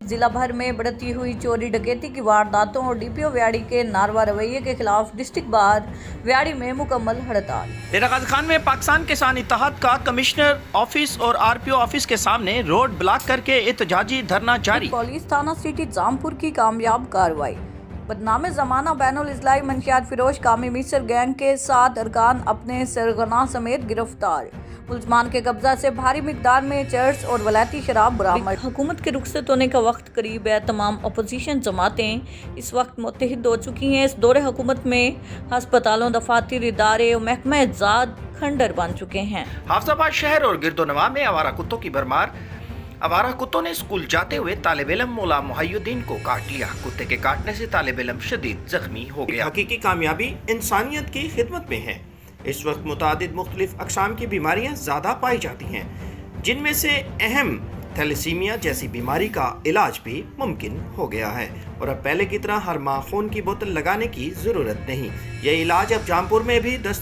जिला भर में बढ़ती हुई चोरी डकैती की वारदातों और डीपीओ व्याड़ी के नारवा रवैये के खिलाफ डिस्ट्रिक्ट बार व्याड़ी में मुकम्मल हड़ताल। डेरा गाजी खान में पाकिस्तान किसान इत्तेहाद का कमिश्नर ऑफिस और आरपीओ ऑफिस के सामने रोड ब्लॉक करके एहतजाजी धरना जारी। पुलिस थाना सिटी जामपुर की कामयाब कार्रवाई। बदनाम जमाना बैनुल इस्लामी मंशियात फिरोज कामी मिस्र गैंग के 7 अरकान अपने सरगना समेत गिरफ्तार। मुलजमान के कब्जा से भारी मिकदार में चर्स और वलायती शराब बरामद। हुकूमत के रुखसत होने का वक्त करीब है। तमाम अपोजिशन जमातें इस वक्त मुत्तहिद हो चुकी हैं। इस दौरे हुकूमत में हस्पतालों, दफातर, इदारे और महकमा ज़ात खंडर बन चुके हैं। हाफिजाबाद शहर और गिरदोनवा में आवारा कुत्तों की भरमार। आवारा कुत्तों ने स्कूल जाते हुए तालिब इल्म मौला मुहय्युद्दीन को काट लिया। कुत्ते के काटने से तालिब इल्म शदीद जख्मी हो गया। हकीकी कामयाबी इंसानियत की खिदमत में है। इस वक्त मुतादिद मुख्तलिफ अक़साम की बीमारियां ज़्यादा पाई जाती हैं, जिनमें से अहम थैलेसीमिया जैसी बीमारी का इलाज भी मुमकिन हो गया है और अब पहले की तरह हर माह खून की बोतल लगाने की ज़रूरत नहीं। यह इलाज अब जामपुर में भी दस्तयाब